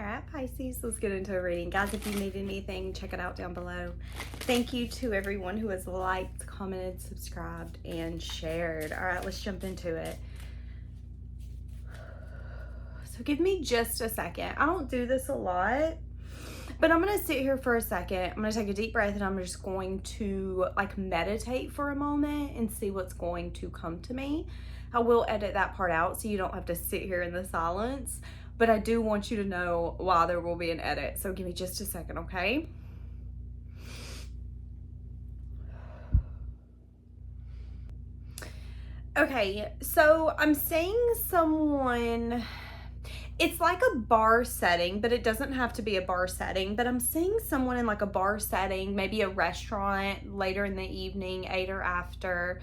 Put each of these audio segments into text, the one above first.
Alright, Pisces, let's get into a reading. Guys, if you need anything, check it out down below. Thank you to everyone who has liked, commented, subscribed, and shared. Alright, let's jump into it. So give me just a second. I don't do this a lot, but I'm going to sit here for a second. I'm going to take a deep breath and I'm just going to meditate for a moment and see what's going to come to me. I will edit that part out so you don't have to sit here in the silence. But I do want you to know why there will be an edit. So give me just a second, okay? Okay, so I'm seeing someone, it's like a bar setting, but it doesn't have to be a bar setting. But I'm seeing someone in like a bar setting, maybe a restaurant later in the evening, 8 or after.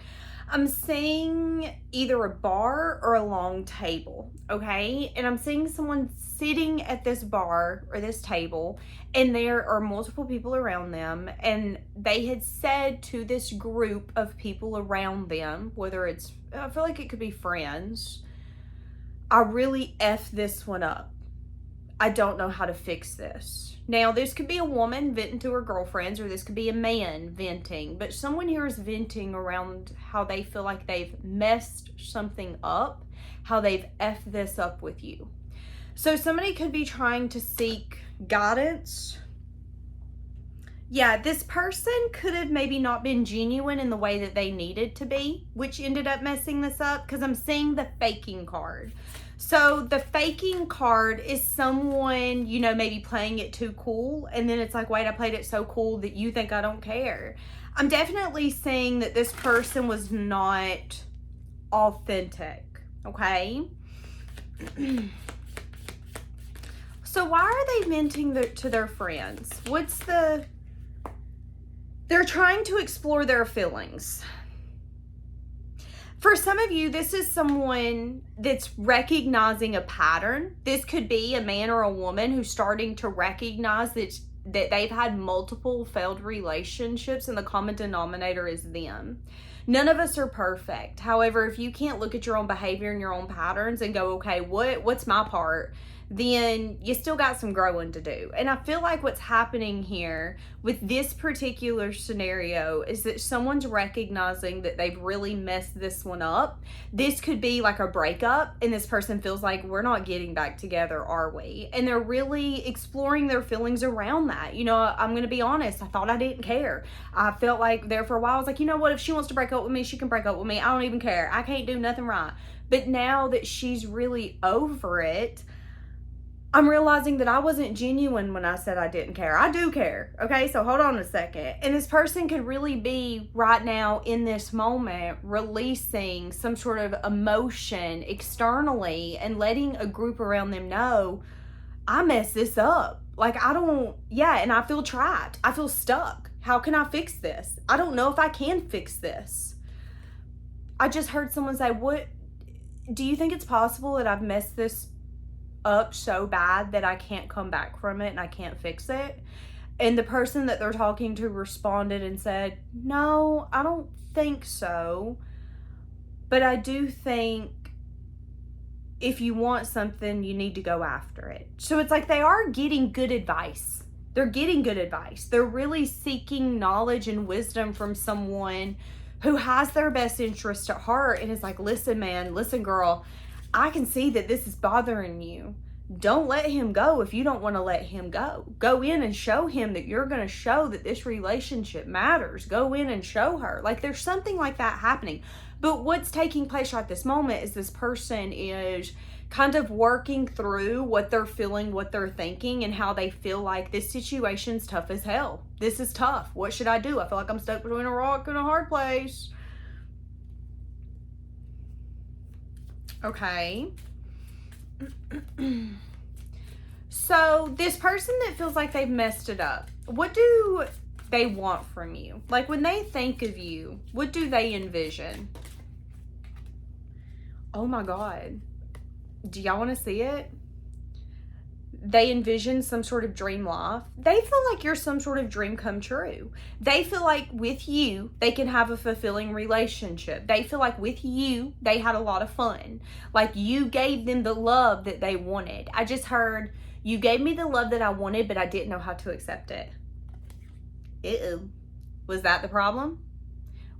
I'm seeing either a bar or a long table, okay? And I'm seeing someone sitting at this bar or this table, and there are multiple people around them, and they had said to this group of people around them, whether it's, I feel like it could be friends, I really effed this one up. I don't know how to fix this. Now, this could be a woman venting to her girlfriends, or this could be a man venting, but someone here is venting around how they feel like they've messed something up, how they've effed this up with you. So somebody could be trying to seek guidance. Yeah, this person could have maybe not been genuine in the way that they needed to be, which ended up messing this up, because I'm seeing the faking card. So the faking card is someone, you know, maybe playing it too cool. And then it's like, wait, I played it so cool that you think I don't care. I'm definitely seeing that this person was not authentic, okay? So why are they venting to their friends? They're trying to explore their feelings. For some of you, this is someone that's recognizing a pattern. This could be a man or a woman who's starting to recognize that they've had multiple failed relationships, and the common denominator is them. None of us are perfect. However, if you can't look at your own behavior and your own patterns and go, okay, what's my part? Then you still got some growing to do. And I feel like what's happening here with this particular scenario is that someone's recognizing that they've really messed this one up. This could be like a breakup, and this person feels like, we're not getting back together, are we? And they're really exploring their feelings around that. You know, I'm going to be honest. I thought I didn't care. I felt like there for a while. I was like, you know what? If she wants to break up with me, she can break up with me. I don't even care. I can't do nothing right. But now that she's really over it, I'm realizing that I wasn't genuine when I said I didn't care. I do care. Okay, so hold on a second. And this person could really be right now in this moment releasing some sort of emotion externally and letting a group around them know, I messed this up. Like, and I feel trapped. I feel stuck. How can I fix this? I don't know if I can fix this. I just heard someone say, what, do you think it's possible that I've messed this up so bad that I can't come back from it and I can't fix it? And the person that they're talking to responded and said, no, I don't think so, but I do think if you want something, you need to go after it. So it's like they are getting good advice. They're getting good advice. They're really seeking knowledge and wisdom from someone who has their best interest at heart and is like, listen, man, listen, girl, I can see that this is bothering you. Don't let him go if you don't want to let him go. Go in and show him that you're going to show that this relationship matters. Go in and show her. Like, there's something like that happening. But what's taking place right this moment is this person is kind of working through what they're feeling, what they're thinking, and how they feel like this situation's tough as hell. This is tough. What should I do? I feel like I'm stuck between a rock and a hard place. Okay. So this person that feels like they've messed it up, what do they want from you? Like, when they think of you, what do they envision? Oh my God. Do y'all want to see it? They envision some sort of dream life. They feel like you're some sort of dream come true. They feel like with you, they can have a fulfilling relationship. They feel like with you, they had a lot of fun. Like you gave them the love that they wanted. I just heard You gave me the love that I wanted, but I didn't know how to accept it. Ew. Was that the problem?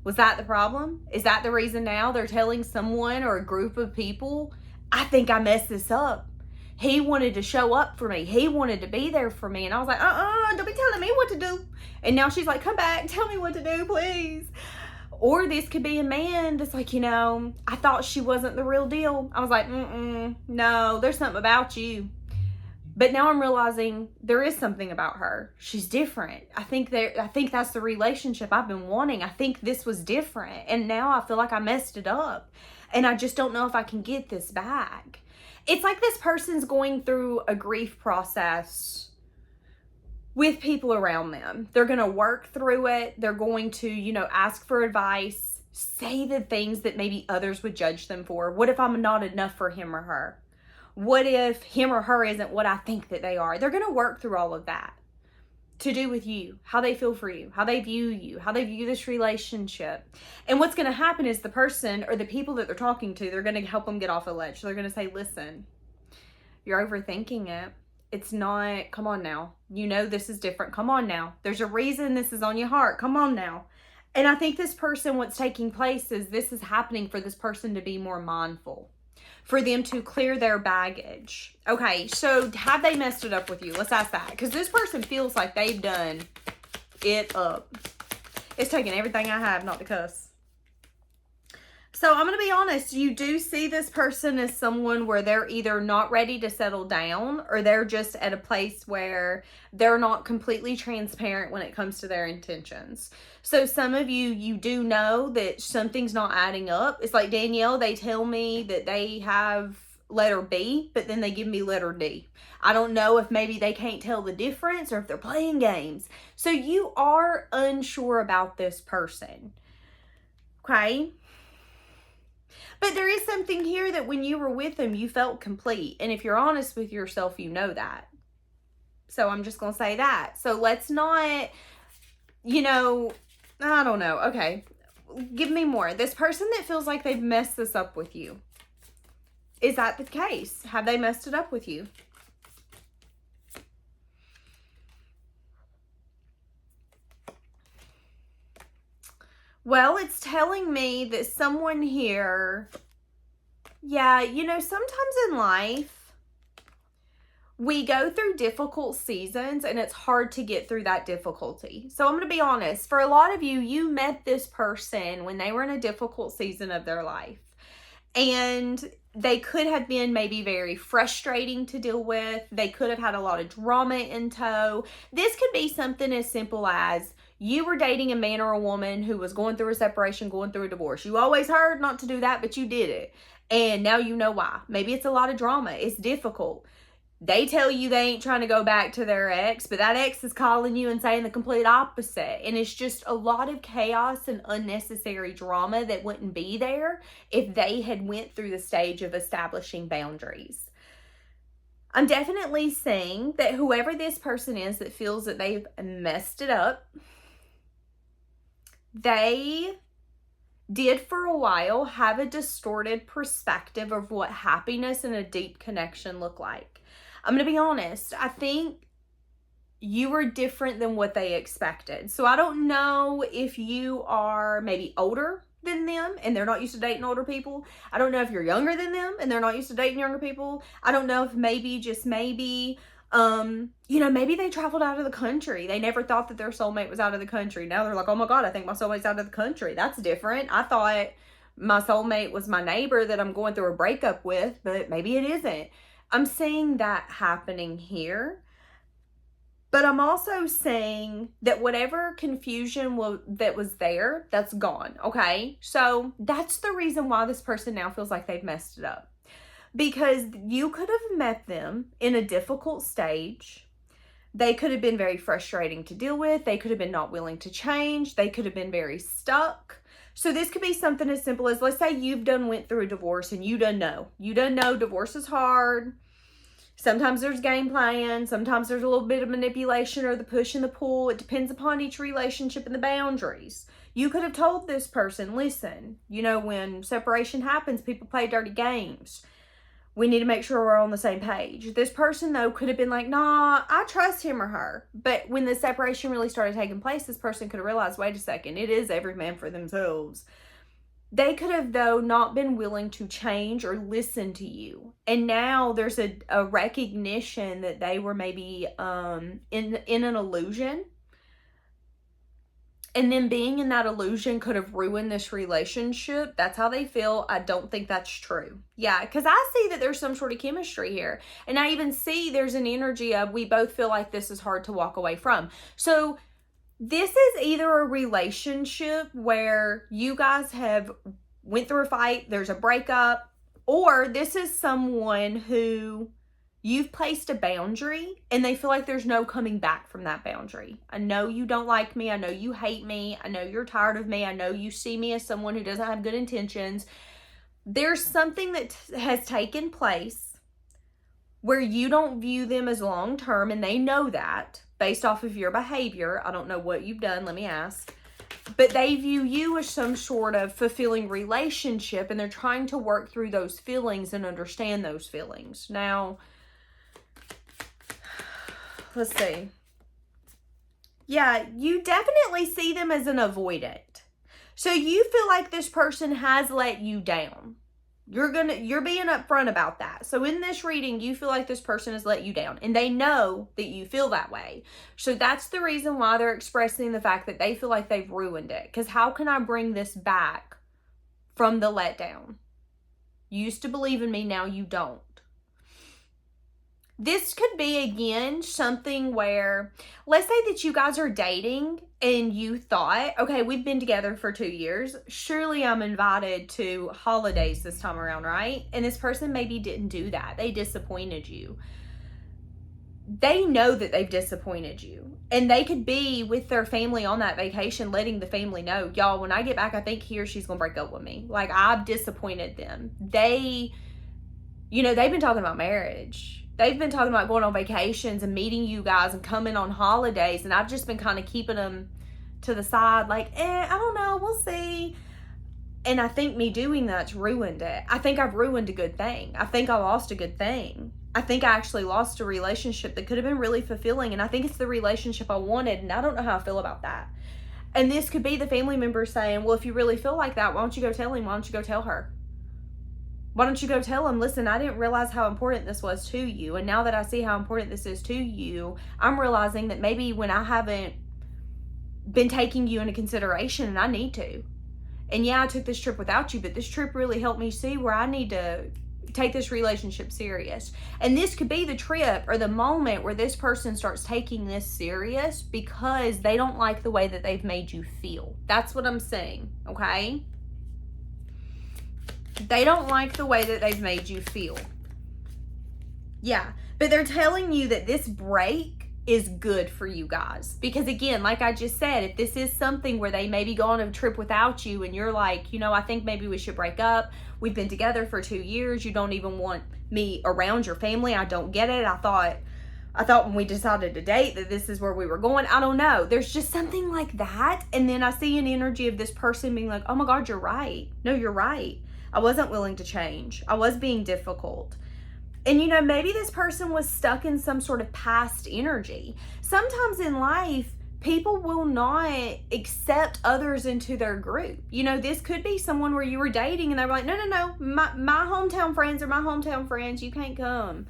Was that the problem? Is that the reason now they're telling someone or a group of people, I think I messed this up? He wanted to show up for me. He wanted to be there for me. And I was like, don't be telling me what to do. And now she's like, come back, tell me what to do, please. Or this could be a man that's like, I thought she wasn't the real deal. I was like, no, there's something about you. But now I'm realizing there is something about her. She's different. I think that's the relationship I've been wanting. I think this was different. And now I feel like I messed it up. And I just don't know if I can get this back. It's like this person's going through a grief process with people around them. They're going to work through it. They're going to, ask for advice, say the things that maybe others would judge them for. What if I'm not enough for him or her? What if him or her isn't what I think that they are? They're going to work through all of that to do with you, how they feel for you, how they view you, how they view this relationship. And what's going to happen is the person or the people that they're talking to, they're going to help them get off a ledge. So they're going to say, listen, you're overthinking it. It's not, come on now. This is different. Come on now. There's a reason this is on your heart. Come on now. And I think this person, what's taking place is this is happening for this person to be more mindful, for them to clear their baggage. Okay, so have they messed it up with you? Let's ask that. Because this person feels like they've done it up. It's taking everything I have not to cuss. So I'm going to be honest, you do see this person as someone where they're either not ready to settle down or they're just at a place where they're not completely transparent when it comes to their intentions. So some of you do know that something's not adding up. It's like Danielle, they tell me that they have letter B, but then they give me letter D. I don't know if maybe they can't tell the difference or if they're playing games. So you are unsure about this person. Okay? But there is something here that when you were with them, you felt complete. And if you're honest with yourself, you know that. So I'm just going to say that. So let's not, I don't know. Okay. Give me more. This person that feels like they've messed this up with you. Is that the case? Have they messed it up with you? Well, it's telling me that someone here, sometimes in life, we go through difficult seasons and it's hard to get through that difficulty. So I'm going to be honest, for a lot of you, you met this person when they were in a difficult season of their life. And they could have been maybe very frustrating to deal with. They could have had a lot of drama in tow. This could be something as simple as you were dating a man or a woman who was going through a separation, going through a divorce. You always heard not to do that, but you did it. And now you know why. Maybe it's a lot of drama. It's difficult. They tell you they ain't trying to go back to their ex, but that ex is calling you and saying the complete opposite. And it's just a lot of chaos and unnecessary drama that wouldn't be there if they had went through the stage of establishing boundaries. I'm definitely saying that whoever this person is that feels that they've messed it up, they did for a while have a distorted perspective of what happiness and a deep connection look like. I'm going to be honest. I think you were different than what they expected. So I don't know if you are maybe older than them and they're not used to dating older people. I don't know if you're younger than them and they're not used to dating younger people. I don't know if maybe maybe they traveled out of the country. They never thought that their soulmate was out of the country. Now they're like, oh my God, I think my soulmate's out of the country. That's different. I thought my soulmate was my neighbor that I'm going through a breakup with, but maybe it isn't. I'm seeing that happening here. But I'm also saying that whatever confusion that was there, that's gone, okay? So that's the reason why this person now feels like they've messed it up. Because you could have met them in a difficult stage. They could have been very frustrating to deal with. They could have been not willing to change. They could have been very stuck. So this could be something as simple as, let's say you've went through a divorce and you done know divorce is hard. Sometimes there's game playing. Sometimes there's a little bit of manipulation or the push and the pull. It depends upon each relationship and the boundaries. You could have told this person, listen, when separation happens, people play dirty games. We need to make sure we're on the same page. This person, though, could have been like, nah, I trust him or her. But when the separation really started taking place, this person could have realized, wait a second, it is every man for themselves. They could have, though, not been willing to change or listen to you. And now there's a recognition that they were maybe in an illusion. And then being in that illusion could have ruined this relationship. That's how they feel. I don't think that's true. Yeah, because I see that there's some sort of chemistry here. And I even see there's an energy of we both feel like this is hard to walk away from. So this is either a relationship where you guys have went through a fight, there's a breakup, or this is someone who you've placed a boundary and they feel like there's no coming back from that boundary. I know you don't like me. I know you hate me. I know you're tired of me. I know you see me as someone who doesn't have good intentions. There's something that has taken place where you don't view them as long-term, and they know that based off of your behavior. I don't know what you've done. Let me ask. But they view you as some sort of fulfilling relationship, and they're trying to work through those feelings and understand those feelings. Now, let's see. Yeah, you definitely see them as an avoidant. So you feel like this person has let you down. You're being upfront about that. So in this reading, you feel like this person has let you down, and they know that you feel that way. So that's the reason why they're expressing the fact that they feel like they've ruined it. Because how can I bring this back from the letdown? You used to believe in me, now you don't. This could be, again, something where, let's say that you guys are dating and you thought, okay, we've been together for 2 years. Surely I'm invited to holidays this time around, right? And this person maybe didn't do that. They disappointed you. They know that they've disappointed you. And they could be with their family on that vacation, letting the family know, y'all, when I get back, I think he or she's going to break up with me. Like, I've disappointed them. They've been talking about marriage. They've been talking about going on vacations and meeting you guys and coming on holidays. And I've just been kind of keeping them to the side like, I don't know, we'll see. And I think me doing that's ruined it. I think I've ruined a good thing. I think I lost a good thing. I think I actually lost a relationship that could have been really fulfilling. And I think it's the relationship I wanted. And I don't know how I feel about that. And this could be the family member saying, well, if you really feel like that, why don't you go tell him? Why don't you go tell her? Why don't you go tell him, listen, I didn't realize how important this was to you. And now that I see how important this is to you, I'm realizing that maybe when I haven't been taking you into consideration, and I need to. And yeah, I took this trip without you, but this trip really helped me see where I need to take this relationship serious. And this could be the trip or the moment where this person starts taking this serious because they don't like the way that they've made you feel. That's what I'm saying, okay? They don't like the way that they've made you feel. Yeah, but they're telling you that this break is good for you guys. Because again, like I just said, if this is something where they maybe go on a trip without you and you're like, I think maybe we should break up. We've been together for 2 years. You don't even want me around your family. I don't get it. I thought when we decided to date that this is where we were going. I don't know. There's just something like that. And then I see an energy of this person being like, oh my God, you're right. No, you're right. I wasn't willing to change. I was being difficult. And maybe this person was stuck in some sort of past energy. Sometimes in life, people will not accept others into their group. This could be someone where you were dating and they were like, no, my hometown friends are my hometown friends. You can't come.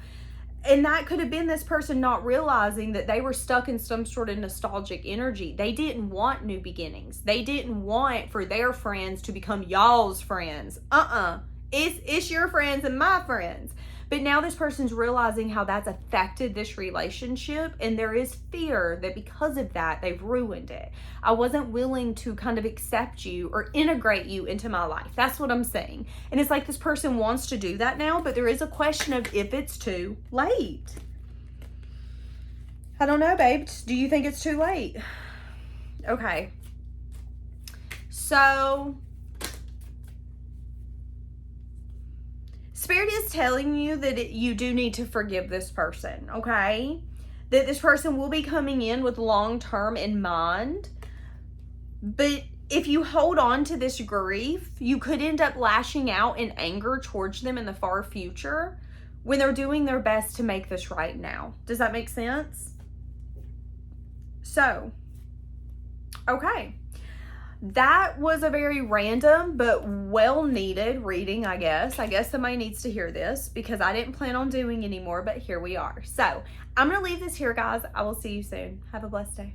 And that could have been this person not realizing that they were stuck in some sort of nostalgic energy. They didn't want new beginnings. They didn't want for their friends to become y'all's friends. It's your friends and my friends. But now this person's realizing how that's affected this relationship, and there is fear that because of that, they've ruined it. I wasn't willing to kind of accept you or integrate you into my life. That's what I'm saying. And it's like this person wants to do that now, but there is a question of if it's too late. I don't know, babes. Do you think it's too late? Okay. So Spirit is telling you that you do need to forgive this person, okay? That this person will be coming in with long-term in mind. But if you hold on to this grief, you could end up lashing out in anger towards them in the far future. when they're doing their best to make this right now. Does that make sense? So, okay. That was a very random but well-needed reading, I guess. I guess somebody needs to hear this because I didn't plan on doing anymore, but here we are. So, I'm going to leave this here, guys. I will see you soon. Have a blessed day.